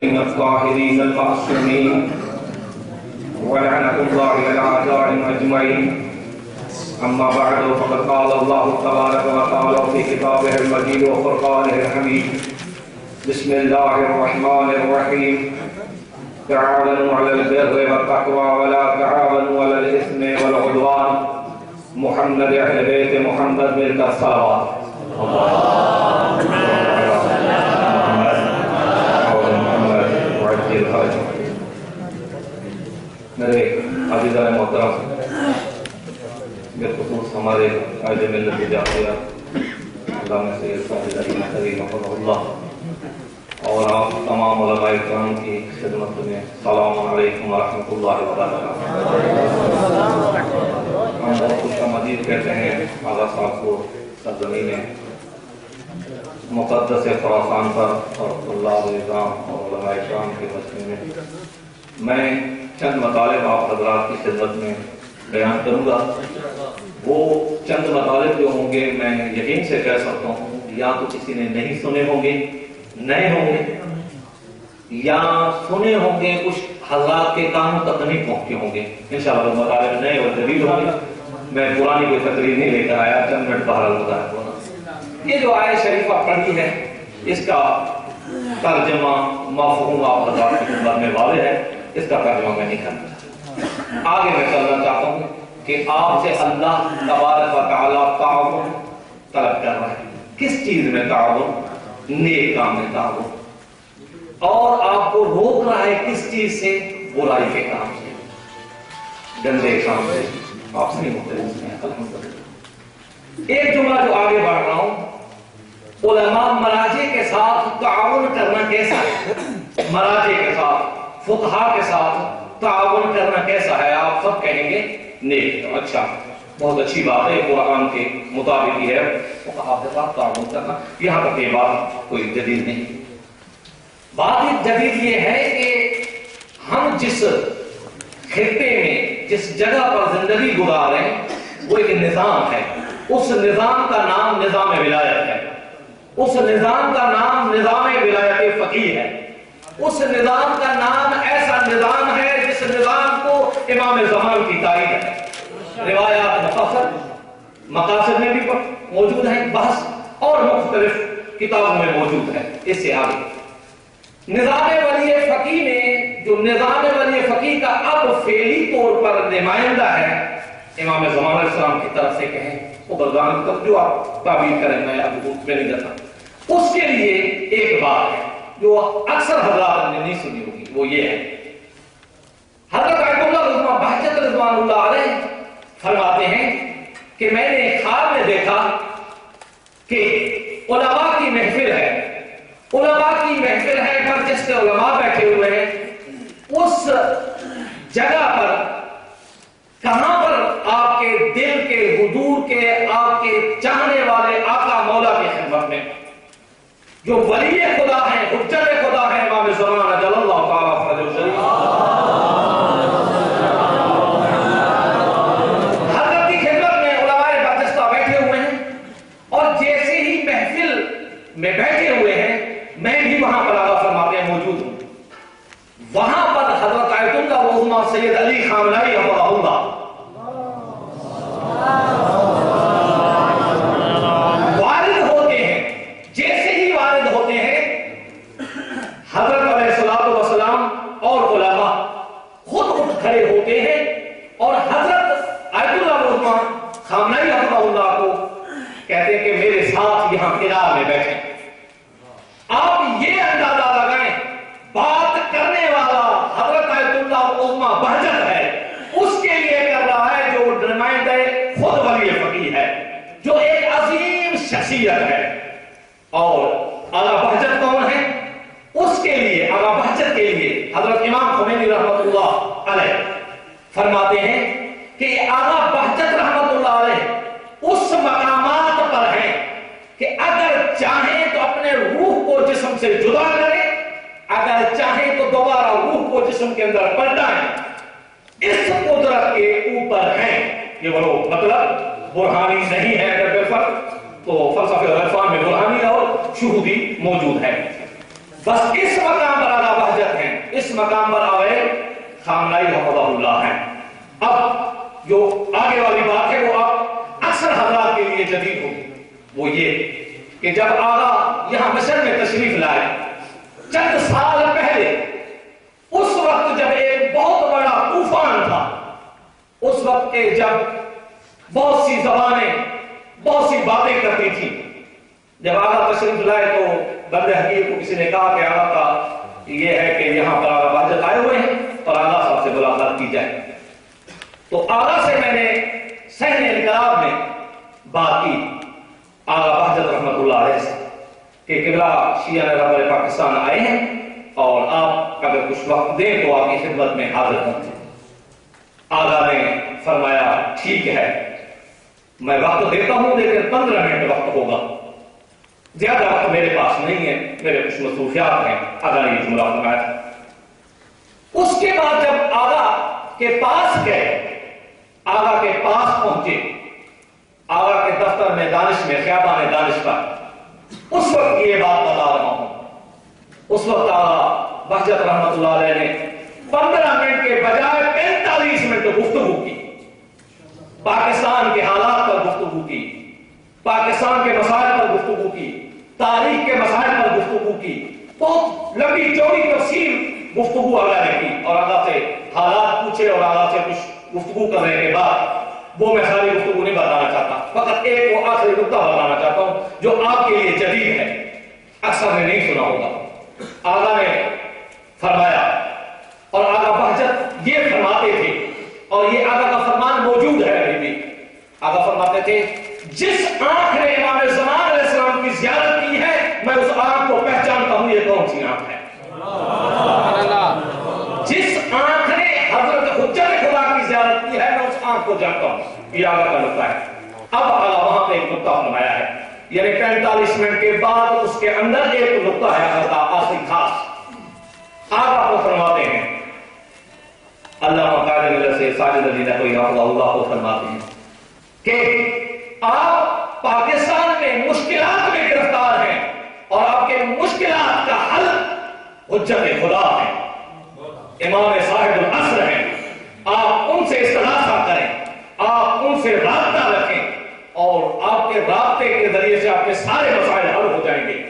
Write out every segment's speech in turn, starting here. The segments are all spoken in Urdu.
الطاهرين المعصومين ولعنة الله على الأعداء أجمعين. أما بعد فقد قال الله تبارك وتعالى في كتابه المجيد وفرقانه الحميد. بسم الله الرحمن الرحيم. تعاونوا على البر والتقوى ولا تعاونوا على الإثم والعدوان. محمد أهل بيت محمد ملك الصلوات. میرے عزیزان محترم، بالخصوص ہمارے قائد ملت جعفریہ علامہ سید ساجد علی نقوی رحمہ اللہ اور آپ تمام علماء کرام کی خدمت میں السلام علیکم ورحمۃ اللہ وبرکاتہ۔ ہم بہت خوش آمدید کہتے ہیں آغا صاحب کو سرزمین مقدس خراسان پر اور طلاب نظام اور علماء کرام کے مسئلے میں چند مطالب آپ حضرات کی خدمت میں بیان کروں گا۔ وہ چند مطالب جو ہوں گے میں یقین سے کہہ سکتا ہوں یا تو کسی نے نہیں سنے ہوں گے، نئے ہوں گے، یا سنے ہوں گے کچھ حضرات کے کانوں تک نہیں پہنچے ہوں گے۔ انشاءاللہ مطالب نئے اور جدید ہوں گے۔ میں پرانی کوئی تقریر نہیں لے کر آیا، چند منٹ بہرحال مطالب ہونا۔ یہ جو آیت شریفہ پڑھی ہے اس کا ترجمہ مفہوم آپ حضرات کی خدمت میں واضح ہے، اس کا ترجمہ میں نہیں کرنا چاہتا۔ آگے میں چلنا چاہتا ہوں کہ آپ سے اللہ تبارک و تعالیٰ تعاون طلب کر رہا ہے۔ کس چیز میں تعاون؟ نیک کام میں تعاون۔ اور آپ کو روک رہا ہے کس چیز سے؟ برائی کے کام سے، گندے کام سے۔ آپ سے نہیں مختلف ہیں الحمدللہ۔ ایک جملہ جو آگے بڑھ رہا ہوں، علماء مراجع کے ساتھ تعاون کرنا کیسا ہے؟ مراجع کے ساتھ، فقہاء کے ساتھ تعاون کرنا کیسا ہے؟ آپ سب کہیں گے نیک۔ اچھا، بہت اچھی بات ہے، قرآن کے مطابق ہی ہے فقہاء کے ساتھ تعاون کرنا۔ یہاں تک یہ بات کوئی جدید نہیں۔ بات جدید یہ ہے کہ ہم جس خطے میں، جس جگہ پر زندگی گزار رہے ہیں وہ ایک نظام ہے۔ اس نظام کا نام نظام ولایت ہے۔ اس نظام کا نام نظام ولایت فقیہ ہے۔ اس نظام کا نام ایسا نظام ہے جس نظام کو امام زمان کی تائید ہے۔ روایات مقاصد میں بھی موجود ہیں بحث، اور مختلف کتابوں میں موجود ہے۔ اس سے آگے نظام ولی فقیہ میں، جو نظام ولی فقیہ کا اب فعلی طور پر نمائندہ ہے امام زمان علیہ السلام کی طرف سے کہیں وہ بردان تک جو آپ تعبیر کریں، میں اب میں نہیں جاتا۔ اس کے لیے ایک بات ہے جو اکثر حضرات نے نہیں سنی ہوگی، وہ یہ ہے حضرت آیت اللہ رضوان بہجت رضوان اللہ علیہ فرماتے ہیں کہ میں نے خواب میں دیکھا کہ علماء کی محفل ہے، علماء کی محفل ہے پر جس سے علماء بیٹھے ہوئے ہیں اس جگہ پر کہاں پر آپ کے دل کے حضور کے، آپ کے چاہنے والے آقا مولا کی خدمت میں جو ولی خدا ہیں، حجت خدا ہیں، امام زمان جل اللہ تعالیٰ فضل شریف حضرت کی خدمت میں علماء برجستہ بیٹھے ہوئے ہیں، اور جیسے ہی محفل میں بیٹھے ہوئے ہیں میں بھی وہاں پر آقا فرماتے ہیں موجود ہوں۔ وہاں پر حضرت آیت اللہ عظمہ سید علی خامنائی رحمہ اللہ وارد ہوتے ہیں۔ جیسے ہی وارد ہوتے ہیں حضرت علیہ السلام اور علماء خود اٹھ کھڑے ہوتے ہیں اور حضرت آیت اللہ عظمہ خامنائی رحمہ اللہ کو کہتے ہیں کہ میرے ساتھ یہاں کنار میں بیٹھیں۔ آپ یہ اندازہ لگائیں بات کرنے والا حضرت آیت اللہ عظمہ بہجت ہے، اس کے لیے کر رہا ہے جو نمائندہ خود ولی فقیہ ہے، جو ایک عظیم شخصیت ہے۔ اور اعلیٰ بہجت کون ہے؟ اس کے لیے، اعلیٰ بہجت کے لیے حضرت امام خمینی رحمۃ اللہ علیہ فرماتے ہیں کہ اعلیٰ بہجت رحمۃ اللہ علیہ اس مقامات پر ہیں کہ اگر چاہیں تو اپنے روح کو جسم سے جدا کریں، اگر چاہیں تو دوبارہ روح کو جسم کے اندر پلٹائیں، اس قدرت کے اوپر ہیں۔ یہ وہ مطلب برہانی نہیں ہے، اگر بالفرق تو فلسفہ عرفان میں برہانی اور شہودی موجود ہے۔ بس اس مقام پر آغا بہجت ہیں، اس مقام پر آغا خامنائی حفظہ اللہ ہیں۔ اب جو آگے والی بات ہے وہ اب اکثر حضرات کے لیے جدید ہوگی، وہ یہ کہ جب آغا یہاں مصر میں تشریف لائے چند سال پہلے، اس وقت جب ایک بہت بڑا طوفان تھا، اس وقت جب بہت سی زبانیں بہت سی باتیں کرتی تھی، جب آغا تشریف لائے تو بندے حقیق کو کسی نے کہا کہ آغا کا یہ ہے کہ یہاں پر آغا بہجت آئے ہوئے ہیں اور آغا صاحب سے ملاقات کی جائے۔ تو آغا سے میں نے صحن انقلاب میں بات کی آغا بہجت رحمت اللہ علیہ سے کہ قبلہ شیعہ رہبر پاکستان آئے ہیں اور آپ اگر کچھ وقت دیں تو آپ کی خدمت میں حاضر ہوں۔ آغا نے فرمایا ٹھیک ہے میں وقت دیتا ہوں لیکن 15 منٹ وقت ہوگا، زیادہ وقت میرے پاس نہیں ہے، میرے کچھ مصروفیات ہیں۔ آغا نے یہ جملہ فرمایا تھا۔ اس کے بعد جب آغا کے پاس گئے، آغا کے پاس پہنچے، آغا کے دفتر میں دانش میں خیابان دانش پر، اس وقت یہ بات بتا رہا ہوں، اس وقت آغا بہجت رحمت اللہ علیہ نے 15 منٹ کے بجائے 45 منٹ گفتگو کی، پاکستان کے حالات پر گفتگو کی، پاکستان کے مسائل پر گفتگو کی، تاریخ کے مسائل پر گفتگو کی، بہت لمبی چوڑی تفصیل گفتگو آغا نے کی اور آغا سے حالات پوچھے اور آغا سے کچھ گفتگو کرنے کے بعد وہ میں ساری گفتگو نہیں بتانا چاہتا، فقط ایک وہ آخری نقطہ بتانا چاہتا ہوں جو آپ کے لیے جدید ہے، اکثر نے نہیں سنا ہوگا۔ آغا نے فرمایا اور آغا بہجت یہ فرماتے تھے اور یہ آغا کا فرمان موجود ہے ابھی بھی، آغا فرماتے تھے جس آنکھ نے امام زمان علیہ السلام کی زیارت کی ہے میں اس آنکھ کو پہچانتا ہوں یہ کون سی آنکھ ہے۔ جس آنکھ نے حضرت حجت خدا کی زیارت کی ہے میں اس آنکھ کو جانتا ہوں، یہ آغا کا نقطہ ہے۔ اب آغا وہاں پہ ایک نقطہ فرمایا ہے، یعنی 45 منٹ کے بعد اس کے اندر ایک نقطہ ہے آغا کا آخری خاص۔ آغا کو فرماتے ہیں اللہ قائد ملت سے ساجد علی نقوی رحمہ اللہ کو فرماتے ہیں کہ آپ پاکستان میں مشکلات میں گرفتار ہیں اور آپ کے مشکلات کا حل حجت خدا ہے، امام صاحب العصر ہیں، آپ ان سے استغاثہ کریں، آپ ان سے رابطہ رکھیں اور آپ کے رابطے کے ذریعے سے آپ کے سارے مسائل حل ہو جائیں گے۔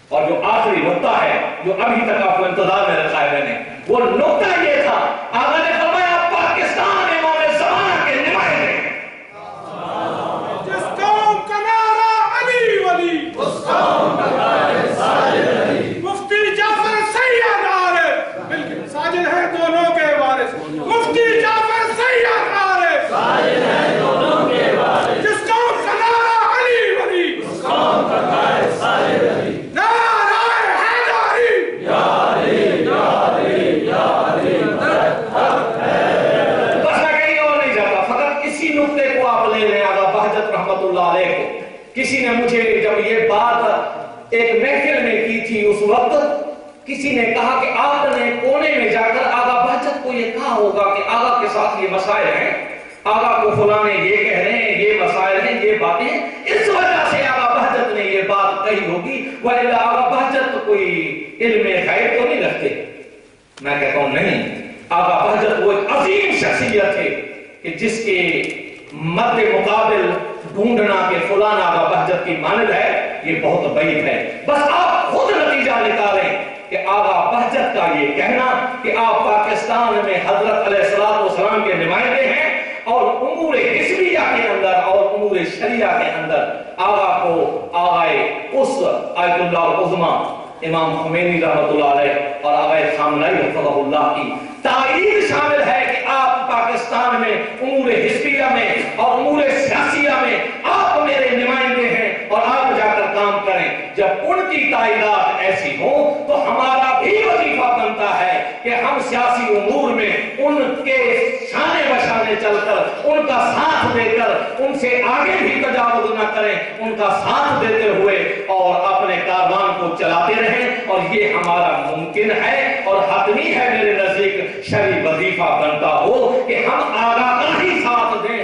اور جو آخری نقطہ ہے جو ابھی تک آپ کو انتظار میں رکھا ہے میں نے، وہ نقطہ یہ تھا آغا نے فرمایا پاکستان امام زمانہ کے نمائندے ہیں، جس قوم کا نعرہ علی ولی اس قوم کا نعرہ ساجد علی، مفتی جعفر سید عارف بالکل ساجد ہیں دونوں کے وارث، مفتی جعفر سید عارف ساجد ہیں دونوں کے وارث، جس قوم کا نعرہ علی ولی اس قوم کا نعرہ ساجد علی، کسی نے مجھے جب یہ بات ایک محفل میں کی تھی اس وقت کسی نے کہا کہ آپ نے کونے میں جا کر آغا بہجت کو یہ کہا ہوگا کہ آغا کے ساتھ یہ مسائل ہیں، آغا کو فلاں نے یہ کہہ رہے ہیں، یہ مسائل ہیں، یہ باتیں ہیں، اس وجہ سے آغا بہجت نے یہ بات کہی ہوگی، وَإِلَّا آغا بہجت کوئی علم غیب تو نہیں رکھتے۔ میں کہتا ہوں نہیں، آغا بہجت وہ ایک عظیم شخصیت ہے کہ جس کے مد مقابل ڈھونڈنا کہ فلان آغا بہجت کی مانند ہے یہ بہت بعید ہے۔ بس آپ خود نتیجہ نکالیں کہ آغا بہجت کا یہ کہنا کہ آپ پاکستان میں حضرت علیہ السلام کے نمائندے ہیں اور امور حزبیہ کے اندر اور امور شریعہ کے اندر آغا کو آغائے اس آیت اللہ العظمہ امام خمینی رحمۃ اللہ علیہ اور آغائے خامنائی حفظہ اللہ کی تائید شامل ہے کہ آپ پاکستان میں امور حزبیہ میں اور امور سیاسیہ میں آپ میرے نمائندے ہیں اور آپ جا کر کام کریں۔ جب ان کی تائیدات ایسی ہوں تو ہمارا بھی وظیفہ بنتا ہے کہ ہم سیاسی امور میں ان کے شانے بشانے چل کر ان کا ساتھ دے کر ان سے آگے بھی تجاوز نہ کریں، ان کا ساتھ دیتے ہوئے اور اپنے کاروان کو چلاتے رہیں، اور یہ ہمارا ممکن ہے اور حتمی ہے میرے نزدیک شرعی وظیفہ بنتا ہو کہ ہم آغا کا ہی ساتھ دیں،